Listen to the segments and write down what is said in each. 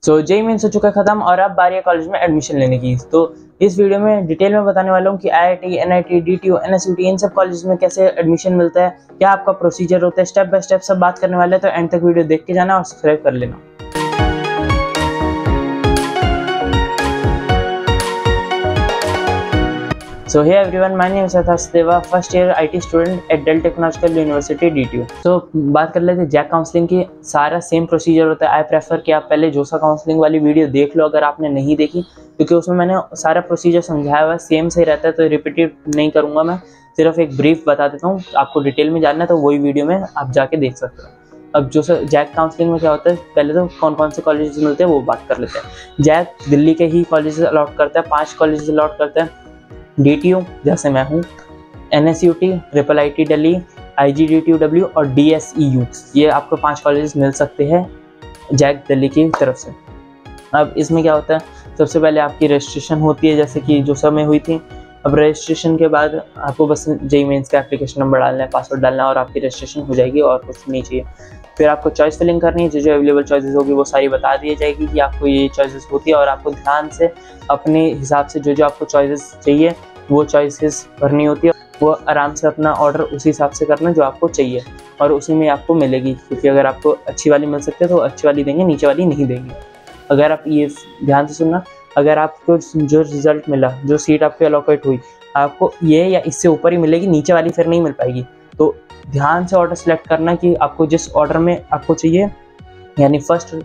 सो JEE mains हो चुका है खत्म और अब बारी है कॉलेज में एडमिशन लेने की। तो इस वीडियो में डिटेल में बताने वाला हूँ कि आईआईटी, एनआईटी, डीटीयू, एनएसयूटी इन सब कॉलेज में कैसे एडमिशन मिलता है, क्या आपका प्रोसीजर होता है, स्टेप बाय स्टेप सब बात करने वाले हैं। तो एंड तक वीडियो देख के जाना और सब्सक्राइब कर लेना। So hey everyone, my name is Athas Deva, first year IT student at Dell Technological University DTU। तो बात कर लेते हैं जैक काउंसलिंग की। सारा सेम प्रोसीजर होता है। आई प्रेफर कि आप पहले जोसा काउंसलिंग वाली वीडियो देख लो अगर आपने नहीं देखी, क्योंकि उसमें मैंने सारा प्रोसीजर समझाया हुआ है, सेम सही रहता है। तो रिपीटेड नहीं करूँगा, मैं सिर्फ एक ब्रीफ बता देता हूँ। आपको डिटेल में जानना है तो वही वीडियो में आप जाके देख सकते हो। अब जो जैक काउंसलिंग में क्या होता है, पहले तो कौन कौन से कॉलेजेस मिलते हैं वो बात कर लेते हैं। जैक दिल्ली के ही कॉलेजेस अलॉट करता है, 5 कॉलेजेस अलॉट करता है। डीटीयू जैसे मैं हूँ, एनएसयूटी, ट्रिपल आईटी दिल्ली, आईजीडीटीयू और डीएसईयू, ये आपको 5 कॉलेजेस मिल सकते हैं जैक दिल्ली की तरफ से। अब इसमें क्या होता है, सबसे पहले आपकी रजिस्ट्रेशन होती है जैसे कि जो समय हुई थी। अब रजिस्ट्रेशन के बाद आपको बस जेईई मेंस का एप्लीकेशन नंबर डालना है, पासवर्ड डालना है और आपकी रजिस्ट्रेशन हो जाएगी और कुछ नहीं चाहिए। फिर आपको चॉइस फिलिंग करनी है, जो अवेलेबल चॉइसेस होगी वो सारी बता दी जाएगी कि आपको ये चॉइसेस होती है और आपको ध्यान से अपने हिसाब से जो आपको चॉइसेस चाहिए वो चॉइसेस भरनी होती है। वो आराम से अपना ऑर्डर उसी हिसाब से करना जो आपको चाहिए और उसी में आपको मिलेगी, क्योंकि अगर आपको अच्छी वाली मिल सकती है तो अच्छी वाली देंगे, नीचे वाली नहीं देंगे। अगर आप ये ध्यान से सुनना, अगर आपको जो रिजल्ट मिला, जो सीट आपको एलोकेट हुई, आपको ये या इससे ऊपर ही मिलेगी, नीचे वाली फिर नहीं मिल पाएगी। तो ध्यान से ऑर्डर सेलेक्ट करना कि आपको जिस ऑर्डर में आपको चाहिए, यानी फर्स्ट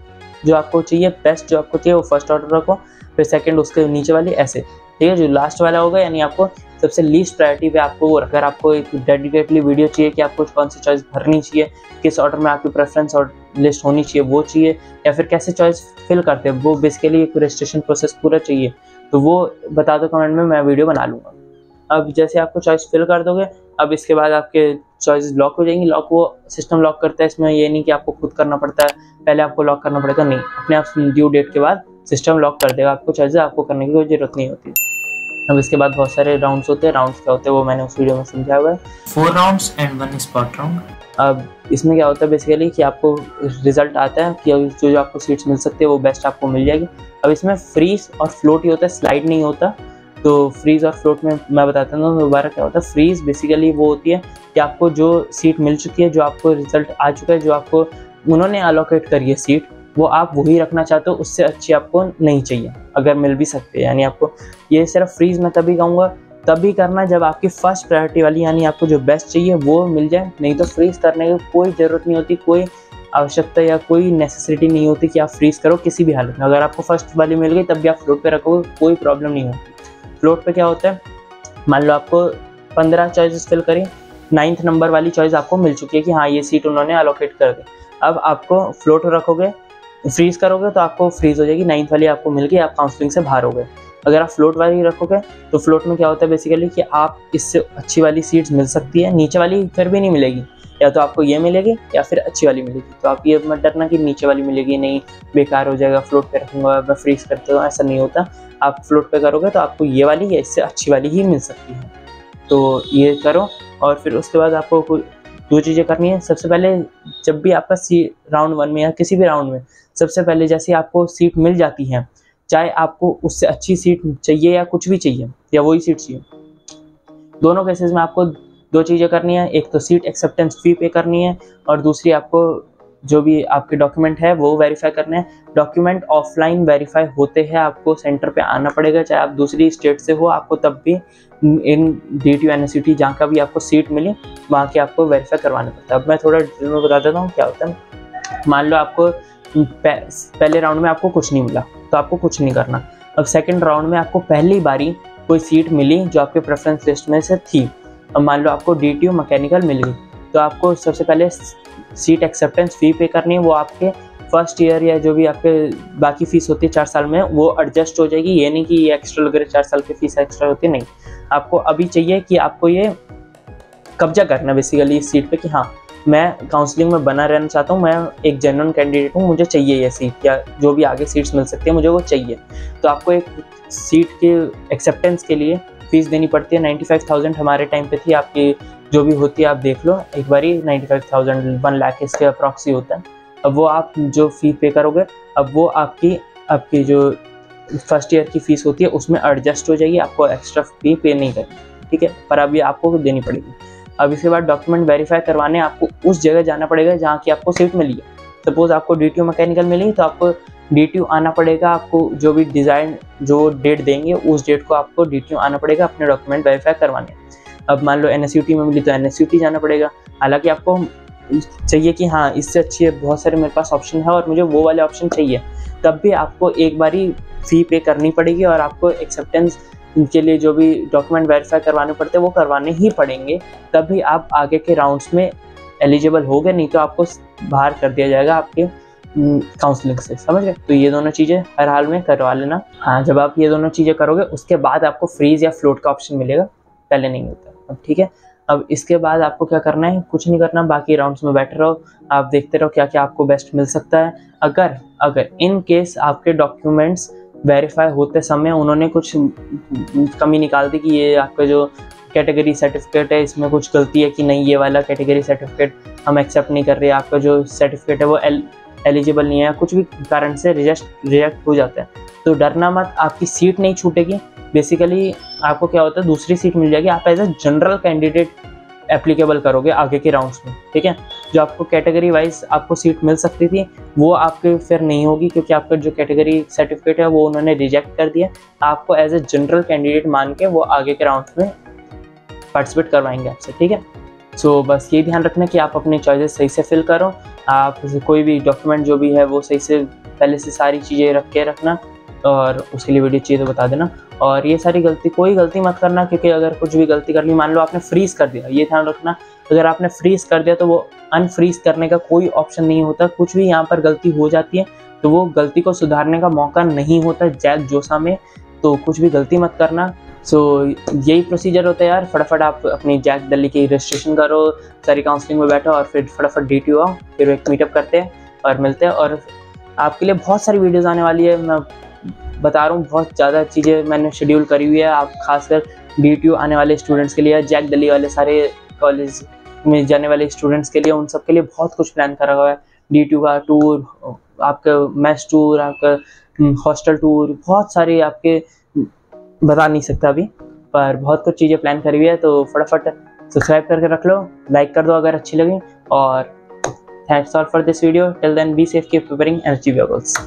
जो आपको चाहिए, बेस्ट जो आपको चाहिए वो फर्स्ट ऑर्डर रखो, फिर सेकंड उसके नीचे वाली, ऐसे, ठीक है। जो लास्ट वाला होगा यानी आपको सबसे लीस्ट प्रायोरिटी पे आपको वो, अगर आपको एक डेडिकेटली वीडियो चाहिए कि आपको कौन सी चॉइस भरनी चाहिए, किस ऑर्डर में आपकी प्रेफरेंस और लिस्ट होनी चाहिए वो चाहिए, या फिर कैसे चॉइस फिल करते हैं वो बेसिकली एक रजिस्ट्रेशन प्रोसेस पूरा चाहिए, तो वो बता दो कमेंट में, मैं वीडियो बना लूँगा। अब जैसे आपको चॉइस फिल कर दोगे, अब इसके बाद आपके चॉइस लॉक हो जाएंगी। लॉक वो सिस्टम लॉक करता है, इसमें ये नहीं कि आपको खुद करना पड़ता है, पहले आपको लॉक करना पड़ेगा, नहीं, अपने आप ड्यू डेट के बाद सिस्टम लॉक कर देगा। आपको चॉइस आपको करने की कोई जरूरत नहीं होती। अब इसके बाद बहुत सारे राउंड्स होते हैं। राउंड्स क्या होते हैं वो मैंने उस वीडियो में समझाया हुआ है, 4 राउंड्स एंड 1 स्पॉट राउंड। अब इसमें क्या होता है बेसिकली कि आपको रिजल्ट आता है कि जो आपको सीट्स मिल सकती है वो बेस्ट आपको मिल जाएगी। अब इसमें फ्रीज और फ्लोट ही होता है, स्लाइड नहीं होता। तो फ्रीज और फ्लोट में मैं बताता हूँ दोबारा क्या होता है। फ्रीज बेसिकली वो होती है कि आपको जो सीट मिल चुकी है, जो आपको रिजल्ट आ चुका है, जो आपको उन्होंने अलोकेट करी है सीट, वो आप वही रखना चाहते हो, उससे अच्छी आपको नहीं चाहिए, अगर मिल भी सकते हैं। यानी आपको ये सिर्फ फ्रीज में तभी कहूँगा, तभी करना जब आपकी फर्स्ट प्रायोरिटी वाली यानी आपको जो बेस्ट चाहिए वो मिल जाए, नहीं तो फ्रीज करने की कोई ज़रूरत नहीं होती, कोई आवश्यकता या कोई नेसेसिटी नहीं होती कि आप फ्रीज करो किसी भी हालत में। अगर आपको फर्स्ट वाली मिल गई तब भी आप फ्लोट पे रखोगे, कोई प्रॉब्लम नहीं होती। फ्लोट पे क्या होता है, मान लो आपको 15 चॉइसेस फिल करी, 9th नंबर वाली चॉइस आपको मिल चुकी है कि हाँ ये सीट उन्होंने अलोकेट कर दी। अब आपको फ्लोट रखोगे, फ्रीज करोगे तो आपको फ्रीज हो जाएगी, 9th वाली आपको मिल गई, आप काउंसलिंग से बाहर हो गए। अगर आप फ्लोट वाली रखोगे तो फ्लोट में क्या होता है बेसिकली कि आप इससे अच्छी वाली सीट्स मिल सकती है, नीचे वाली फिर भी नहीं मिलेगी, या तो आपको ये मिलेगी या फिर अच्छी वाली मिलेगी। तो आप ये मत डरना कि नीचे वाली मिलेगी, नहीं बेकार हो जाएगा, फ्लोट पे रखूँगा मैं फ्रीज करते हो, ऐसा नहीं होता। आप फ्लोट पे करोगे तो आपको ये वाली या इससे अच्छी वाली ही मिल सकती है। तो ये करो और फिर उसके बाद आपको कुछ 2 चीज़ें करनी है। सबसे पहले जब भी आपका राउंड 1 में या किसी भी राउंड में सबसे पहले जैसे आपको सीट मिल जाती है, चाहे आपको उससे अच्छी सीट चाहिए या कुछ भी चाहिए या वही सीट चाहिए, दोनों केसेस में आपको 2 चीज़ें करनी है। एक तो सीट एक्सेप्टेंस फी पे करनी है और दूसरी आपको जो भी आपके डॉक्यूमेंट है वो वेरीफाई करने हैं। डॉक्यूमेंट ऑफलाइन वेरीफाई होते हैं, आपको सेंटर पे आना पड़ेगा, चाहे आप दूसरी स्टेट से हो, आपको तब भी इन डीटीयू एनएसयूटी जहाँ का भी आपको सीट मिली वहाँ की आपको वेरीफाई करवाना पड़ता है। अब मैं थोड़ा डिटेल में बता देता हूँ क्या होता है। मान लो आपको पहले राउंड में आपको कुछ नहीं मिला तो आपको कुछ नहीं करना। अब सेकंड राउंड में आपको पहली बारी कोई सीट मिली जो आपके प्रेफरेंस लिस्ट में से थी। अब मान लो आपको डीटीयू मैकेनिकल मिल गई, तो आपको सबसे पहले सीट एक्सेप्टेंस फ़ी पे करनी है। वो आपके फर्स्ट ईयर या जो भी आपके बाकी फ़ीस होती है 4 साल में वो एडजस्ट हो जाएगी। ये नहीं कि ये एक्स्ट्रा लग रहा है, 4 साल की फ़ीस एक्स्ट्रा होती है, नहीं। आपको अभी चाहिए कि आपको ये कब्जा करना बेसिकली इस सीट पे कि हाँ मैं काउंसलिंग में बना रहना चाहता हूँ, मैं एक जेन्युइन कैंडिडेट हूँ, मुझे चाहिए ये सीट या जो भी आगे सीट्स मिल सकती है मुझे वो चाहिए। तो आपको एक सीट के एक्सेप्टेंस के लिए फ़ीस देनी पड़ती है। 95,000 हमारे टाइम पे थी, आपकी जो भी होती है आप देख लो एक बारी, 95,000 1 लाख इसके अप्रॉक्सी होता है। अब वो आप जो फ़ी पे करोगे, अब वो आपकी जो फर्स्ट ईयर की फ़ीस होती है उसमें एडजस्ट हो जाएगी, आपको एक्स्ट्रा फ़ी पे नहीं करनी, ठीक है, पर अब ये आपको देनी पड़ेगी। अब इसके बाद डॉक्यूमेंट वेरीफाई करवाने आपको उस जगह जाना पड़ेगा जहाँ की आपको सीट मिली है। सपोज़ आपको DTU मैकेनिकल मिली तो आपको DTU आना पड़ेगा, आपको जो भी डिज़ाइन जो डेट देंगे उस डेट को आपको DTU आना पड़ेगा अपने डॉक्यूमेंट वेरीफाई करवाने। अब मान लो NSUT में मिली तो NSUT जाना पड़ेगा। हालांकि आपको चाहिए कि हाँ इससे अच्छी है, बहुत सारे मेरे पास ऑप्शन है और मुझे वो वाले ऑप्शन चाहिए, तब भी आपको एक बारी फ़ी पे करनी पड़ेगी और आपको एक्सेप्टेंस के लिए जो भी डॉक्यूमेंट वेरीफाई करवाने पड़ते हैं वो करवाने ही पड़ेंगे, तभी आप आगे के राउंड्स में एलिजिबल हो गए, नहीं तो आपको बाहर कर दिया जाएगा आपके काउंसलिंग से, समझ गए। तो ये दोनों चीज़ें हर हाल में करवा लेना। हाँ, जब आप ये दोनों चीज़ें करोगे उसके बाद आपको फ्रीज या फ्लोट का ऑप्शन मिलेगा, पहले नहीं मिलता। अब ठीक है, अब इसके बाद आपको क्या करना है, कुछ नहीं करना, बाकी राउंड्स में बैठे रहो, आप देखते रहो क्या क्या आपको बेस्ट मिल सकता है। अगर इन केस आपके डॉक्यूमेंट्स वेरीफाई होते समय उन्होंने कुछ कमी निकाल दी कि ये आपका जो कैटेगरी सर्टिफिकेट है इसमें कुछ गलती है कि नहीं, ये वाला कैटेगरी सर्टिफिकेट हम एक्सेप्ट नहीं कर रहे, आपका जो सर्टिफिकेट है वो एलिजिबल नहीं है, कुछ भी कारण से रिजेक्ट हो जाता है, तो डरना मत, आपकी सीट नहीं छूटेगी। बेसिकली आपको क्या होता है, दूसरी सीट मिल जाएगी, आप as a general candidate applicable करोगे आगे के राउंड्स में, ठीक है। जो आपको कैटेगरी वाइज आपको सीट मिल सकती थी वो आपके फिर नहीं होगी, क्योंकि आपका जो कैटेगरी सर्टिफिकेट है वो उन्होंने रिजेक्ट कर दिया। आपको एज ए जनरल कैंडिडेट मान के वो आगे के राउंड्स में पार्टिसिपेट करवाएंगे आपसे, ठीक है। सो बस ये ध्यान रखना कि आप अपनी चॉइसेस सही से फिल करो, आप कोई भी डॉक्यूमेंट जो भी है वो सही से पहले से सारी चीज़ें रख के रखना, और उसके लिए वीडियो चाहिए तो बता देना। और ये सारी कोई गलती मत करना, क्योंकि अगर कुछ भी गलती कर ली, मान लो आपने फ्रीज कर दिया, ये ध्यान रखना, अगर आपने फ्रीज कर दिया तो वो अनफ्रीज करने का कोई ऑप्शन नहीं होता। कुछ भी यहाँ पर गलती हो जाती है तो वो गलती को सुधारने का मौका नहीं होता जैक जोसा में, तो कुछ भी गलती मत करना। सो यही प्रोसीजर होता है यार, फटाफट आप अपनी जैक दिल्ली की रजिस्ट्रेशन करो, सारी काउंसलिंग में बैठो और फिर फटाफट DTU आओ, फिर एक मीटअप करते हैं और मिलते हैं। और आपके लिए बहुत सारी वीडियोज़ आने वाली है, मैं बता रहा हूँ, बहुत ज़्यादा चीज़ें मैंने शेड्यूल करी हुई है। आप खासकर DTU आने वाले स्टूडेंट्स के लिए, जैक दिल्ली वाले सारे कॉलेज में जाने वाले स्टूडेंट्स के लिए, उन सब के लिए बहुत कुछ प्लान करा हुआ है। DTU का टूर, आपका मैच टूर, आपका हॉस्टल टूर, बहुत सारे आपके बता नहीं सकता अभी, पर बहुत कुछ चीज़ें प्लान करी हुई है। तो फटाफट सब्सक्राइब करके रख लो, लाइक कर दो अगर अच्छी लगी, और thanks all for this video. Till then be safe, keep preparing and achieve your goals.